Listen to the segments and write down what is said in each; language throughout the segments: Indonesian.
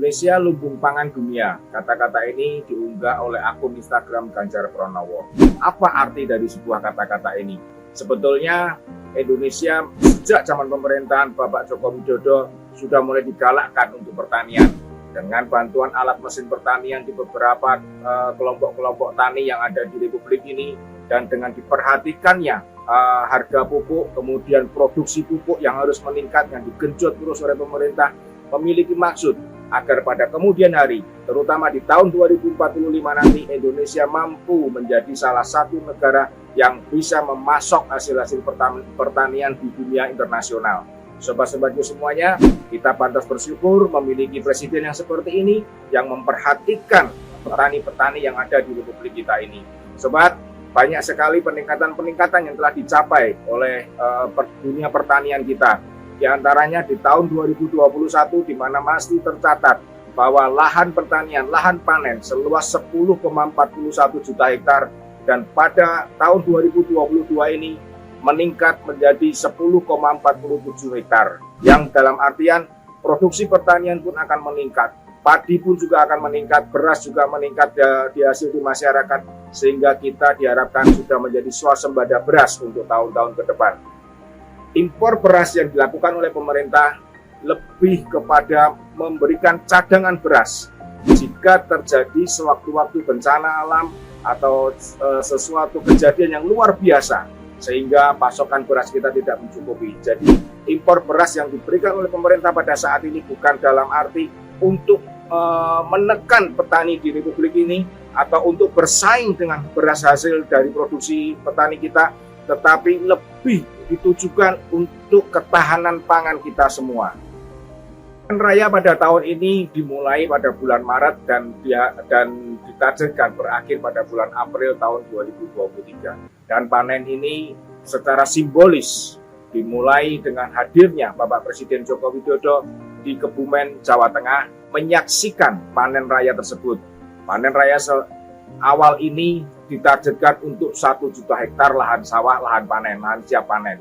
Indonesia lumbung pangan dunia. Kata-kata ini diunggah oleh akun Instagram Ganjar Pranowo. Apa arti dari sebuah kata-kata ini? Sebetulnya Indonesia sejak zaman pemerintahan Bapak Joko Widodo sudah mulai digalakkan untuk pertanian. Dengan bantuan alat mesin pertanian di beberapa kelompok-kelompok tani yang ada di Republik ini, dan dengan diperhatikannya harga pupuk, kemudian produksi pupuk yang harus meningkat, yang digenjot terus oleh pemerintah, memiliki maksud agar pada kemudian hari, terutama di tahun 2045 nanti, Indonesia mampu menjadi salah satu negara yang bisa memasok hasil-hasil pertanian di dunia internasional. Sobat-sobatku semuanya, kita pantas bersyukur memiliki presiden yang seperti ini, yang memperhatikan petani-petani yang ada di Republik kita ini. Sobat, banyak sekali peningkatan-peningkatan yang telah dicapai oleh dunia pertanian kita. Di antaranya di tahun 2021, di mana masih tercatat bahwa lahan pertanian, lahan panen seluas 10,41 juta hektar, dan pada tahun 2022 ini meningkat menjadi 10,47 hektar, yang dalam artian produksi pertanian pun akan meningkat, padi pun juga akan meningkat, beras juga meningkat di hasil di masyarakat, sehingga kita diharapkan sudah menjadi swasembada beras untuk tahun-tahun ke depan. Impor beras yang dilakukan oleh pemerintah lebih kepada memberikan cadangan beras jika terjadi sewaktu-waktu bencana alam atau sesuatu kejadian yang luar biasa, sehingga pasokan beras kita tidak mencukupi. Jadi impor beras yang diberikan oleh pemerintah pada saat ini bukan dalam arti untuk menekan petani di Republik ini atau untuk bersaing dengan beras hasil dari produksi petani kita, tetapi lebih ditujukan untuk ketahanan pangan kita semua. Panen raya pada tahun ini dimulai pada bulan Maret dan ditargetkan berakhir pada bulan April tahun 2023. Dan panen ini secara simbolis dimulai dengan hadirnya Bapak Presiden Joko Widodo di Kebumen, Jawa Tengah, menyaksikan panen raya tersebut. Panen raya awal ini ditargetkan untuk 1 juta hektar lahan sawah, lahan panen, lahan siap panen.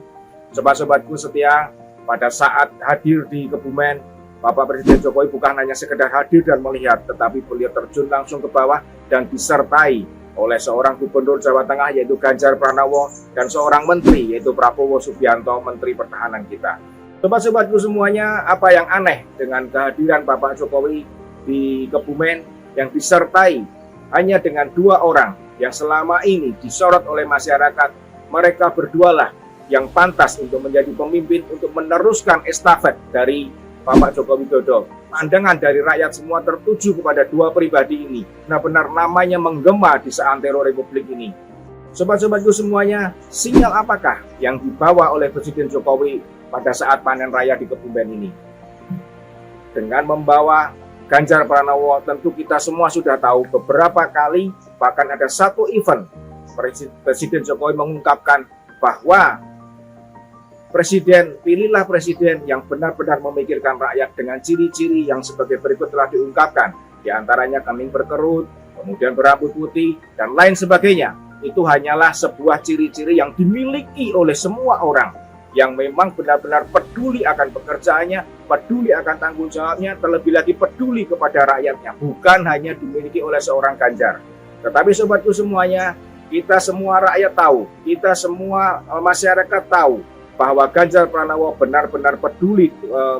Sobat-sobatku setia, pada saat hadir di Kebumen, Bapak Presiden Jokowi bukan hanya sekedar hadir dan melihat, tetapi beliau terjun langsung ke bawah dan disertai oleh seorang gubernur Jawa Tengah yaitu Ganjar Pranowo dan seorang menteri yaitu Prabowo Subianto, Menteri Pertahanan kita. Sobat-sobatku semuanya, apa yang aneh dengan kehadiran Bapak Jokowi di Kebumen yang disertai hanya dengan 2 orang yang selama ini disorot oleh masyarakat? Mereka berdualah yang pantas untuk menjadi pemimpin, untuk meneruskan estafet dari Bapak Joko Widodo. Pandangan dari rakyat semua tertuju kepada 2 pribadi ini. Benar-benar namanya menggema di seantero Republik ini. Sobat-sobatku semuanya, sinyal apakah yang dibawa oleh Presiden Jokowi pada saat panen raya di Kebumen ini? Dengan membawa Ganjar Pranowo, tentu kita semua sudah tahu beberapa kali, bahkan ada satu event Presiden Jokowi mengungkapkan bahwa pilihlah presiden yang benar-benar memikirkan rakyat dengan ciri-ciri yang sebagai berikut telah diungkapkan. Di antaranya kening berkerut, kemudian berambut putih, dan lain sebagainya. Itu hanyalah sebuah ciri-ciri yang dimiliki oleh semua orang yang memang benar-benar peduli akan pekerjaannya, peduli akan tanggung jawabnya, terlebih lagi peduli kepada rakyatnya. Bukan hanya dimiliki oleh seorang Ganjar. Tetapi sobatku semuanya, kita semua rakyat tahu, kita semua masyarakat tahu bahwa Ganjar Pranowo benar-benar peduli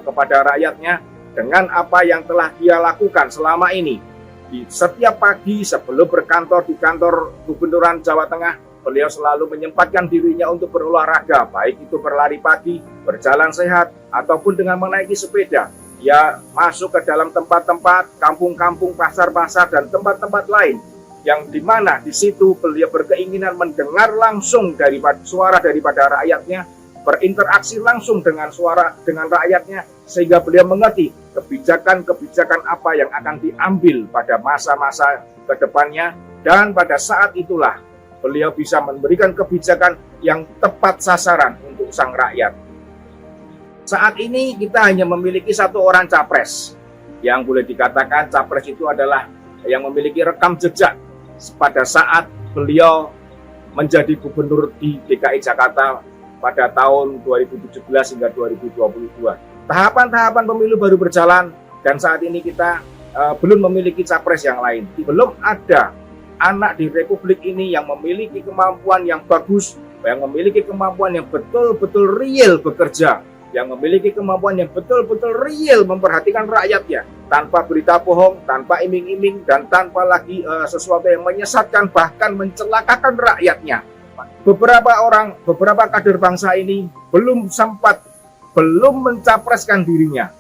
kepada rakyatnya dengan apa yang telah dia lakukan selama ini. Di setiap pagi sebelum berkantor di kantor Gubernuran Jawa Tengah, beliau selalu menyempatkan dirinya untuk berolahraga, baik itu berlari pagi, berjalan sehat, ataupun dengan menaiki sepeda. Dia masuk ke dalam tempat-tempat, kampung-kampung, pasar-pasar, dan tempat-tempat lain, yang dimana di situ beliau berkeinginan mendengar langsung suara daripada rakyatnya, berinteraksi langsung dengan rakyatnya, sehingga beliau mengerti kebijakan-kebijakan apa yang akan diambil pada masa-masa ke depannya, dan pada saat itulah beliau bisa memberikan kebijakan yang tepat sasaran untuk sang rakyat. Saat ini kita hanya memiliki 1 orang capres, yang boleh dikatakan capres itu adalah yang memiliki rekam jejak pada saat beliau menjadi gubernur di DKI Jakarta pada tahun 2017 hingga 2022. Tahapan-tahapan pemilu baru berjalan, dan saat ini kita belum memiliki capres yang lain. Belum ada anak di Republik ini yang memiliki kemampuan yang bagus, yang memiliki kemampuan yang betul-betul real bekerja, yang memiliki kemampuan yang betul-betul real memperhatikan rakyatnya, tanpa berita bohong, tanpa iming-iming, dan tanpa lagi sesuatu yang menyesatkan, bahkan mencelakakan rakyatnya. Beberapa kader bangsa ini belum mencapreskan dirinya,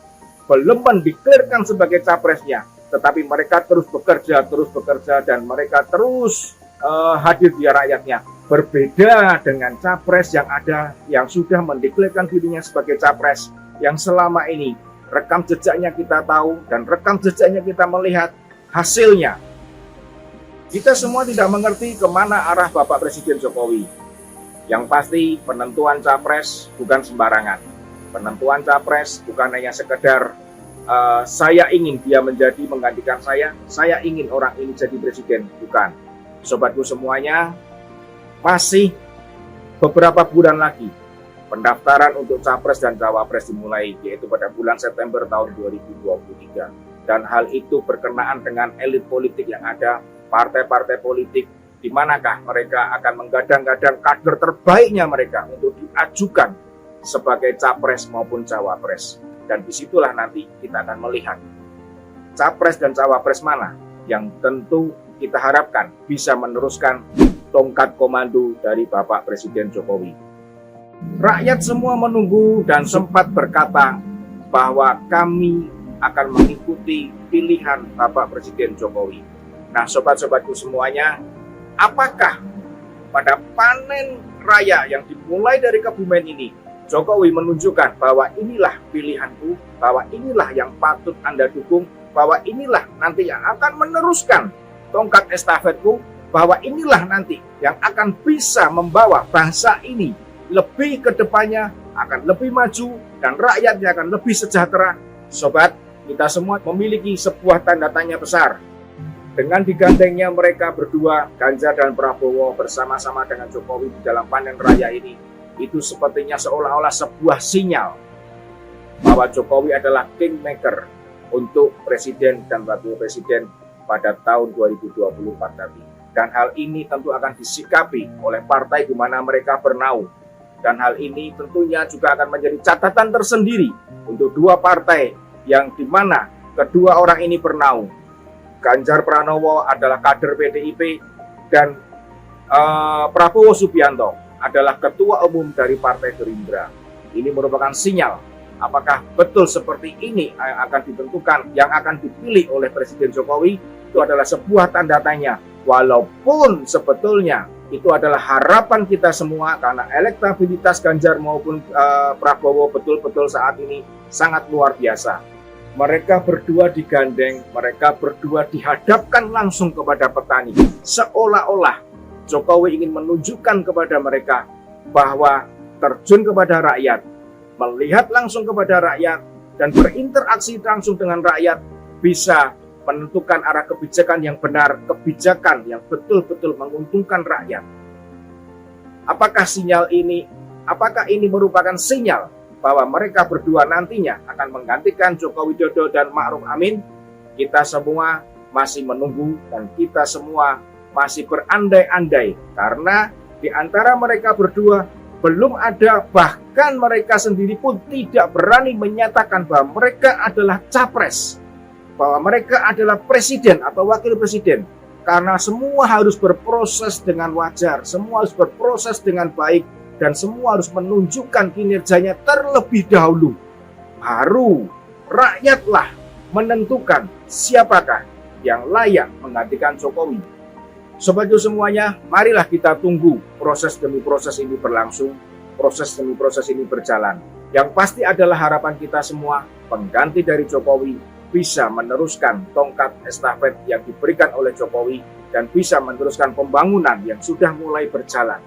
belum mendeklarasikan sebagai capresnya, tetapi mereka terus bekerja, dan mereka terus hadir di rakyatnya. Berbeda dengan capres yang ada, yang sudah mendeklarasikan dirinya sebagai capres, yang selama ini rekam jejaknya kita tahu, dan rekam jejaknya kita melihat hasilnya. Kita semua tidak mengerti kemana arah Bapak Presiden Jokowi. Yang pasti penentuan capres bukan sembarangan. Penentuan capres bukan hanya sekedar saya ingin dia menggantikan saya ingin orang ini jadi presiden. Bukan. Sobatku semuanya, masih beberapa bulan lagi pendaftaran untuk capres dan cawapres dimulai, yaitu pada bulan September tahun 2023. Dan hal itu berkenaan dengan elit politik yang ada, partai-partai politik, di manakah mereka akan menggadang-gadang kader terbaiknya mereka untuk diajukan sebagai capres maupun cawapres. Dan disitulah nanti kita akan melihat capres dan cawapres mana yang tentu kita harapkan bisa meneruskan tongkat komando dari Bapak Presiden Jokowi. Rakyat semua menunggu dan sempat berkata bahwa kami akan mengikuti pilihan Bapak Presiden Jokowi. Nah, sobat-sobatku semuanya, apakah pada panen raya yang dimulai dari Kebumen ini, Jokowi menunjukkan bahwa inilah pilihanku, bahwa inilah yang patut Anda dukung, bahwa inilah nanti yang akan meneruskan tongkat estafetku, bahwa inilah nanti yang akan bisa membawa bangsa ini lebih ke depannya, akan lebih maju, dan rakyatnya akan lebih sejahtera. Sobat, kita semua memiliki sebuah tanda tanya besar. Dengan digandengnya mereka berdua, Ganjar dan Prabowo bersama-sama dengan Jokowi di dalam panen raya ini, itu sepertinya seolah-olah sebuah sinyal bahwa Jokowi adalah kingmaker untuk presiden dan wakil presiden pada tahun 2024 nanti. Dan hal ini tentu akan disikapi oleh partai di mana mereka bernaung. Dan hal ini tentunya juga akan menjadi catatan tersendiri untuk dua partai yang di mana kedua orang ini bernaung. Ganjar Pranowo adalah kader PDIP dan Prabowo Subianto adalah ketua umum dari Partai Gerindra. Ini merupakan sinyal apakah betul seperti ini yang akan ditentukan, yang akan dipilih oleh Presiden Jokowi. Itu adalah sebuah tanda tanya, walaupun sebetulnya itu adalah harapan kita semua, karena elektabilitas Ganjar maupun Prabowo betul-betul saat ini sangat luar biasa. Mereka berdua digandeng, mereka berdua dihadapkan langsung kepada petani. Seolah-olah Jokowi ingin menunjukkan kepada mereka bahwa terjun kepada rakyat, melihat langsung kepada rakyat, dan berinteraksi langsung dengan rakyat bisa menentukan arah kebijakan yang benar, kebijakan yang betul-betul menguntungkan rakyat. Apakah ini merupakan sinyal bahwa mereka berdua nantinya akan menggantikan Joko Widodo dan Ma'ruf Amin? Kita semua masih menunggu dan kita semua masih berandai-andai, karena di antara mereka berdua belum ada, bahkan mereka sendiri pun tidak berani menyatakan bahwa mereka adalah capres, bahwa mereka adalah presiden atau wakil presiden, karena semua harus berproses dengan wajar, semua harus berproses dengan baik, dan semua harus menunjukkan kinerjanya terlebih dahulu. Baru rakyatlah menentukan siapakah yang layak menggantikan Jokowi. Sobatku semuanya, marilah kita tunggu proses demi proses ini berlangsung, proses demi proses ini berjalan. Yang pasti adalah harapan kita semua, pengganti dari Jokowi bisa meneruskan tongkat estafet yang diberikan oleh Jokowi dan bisa meneruskan pembangunan yang sudah mulai berjalan.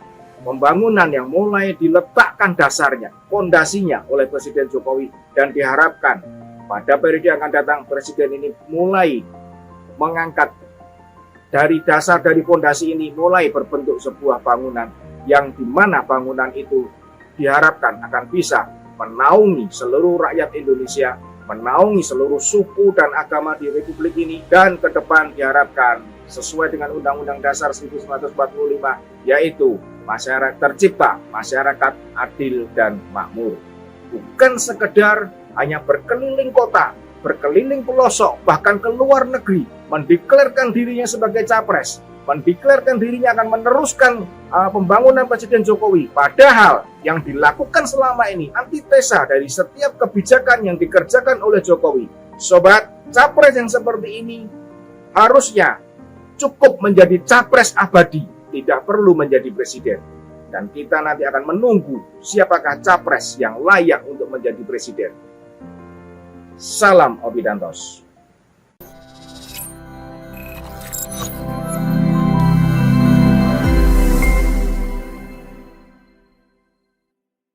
Pembangunan yang mulai diletakkan dasarnya, fondasinya oleh Presiden Jokowi, dan diharapkan pada periode yang akan datang Presiden ini mulai mengangkat dari dasar, dari fondasi ini mulai berbentuk sebuah bangunan yang dimana bangunan itu diharapkan akan bisa menaungi seluruh rakyat Indonesia menaungi seluruh suku dan agama di Republik ini, dan ke depan diharapkan sesuai dengan Undang-Undang Dasar 1945, yaitu masyarakat tercipta, masyarakat adil dan makmur. Bukan sekedar hanya berkeliling kota, berkeliling pelosok, bahkan ke luar negeri, mendeklarkan dirinya sebagai capres, mendeklarkan dirinya akan meneruskan pembangunan Presiden Jokowi. Padahal yang dilakukan selama ini antitesa dari setiap kebijakan yang dikerjakan oleh Jokowi. Sobat, capres yang seperti ini harusnya cukup menjadi capres abadi, tidak perlu menjadi presiden. Dan kita nanti akan menunggu siapakah capres yang layak untuk menjadi presiden. Salam Obidantos.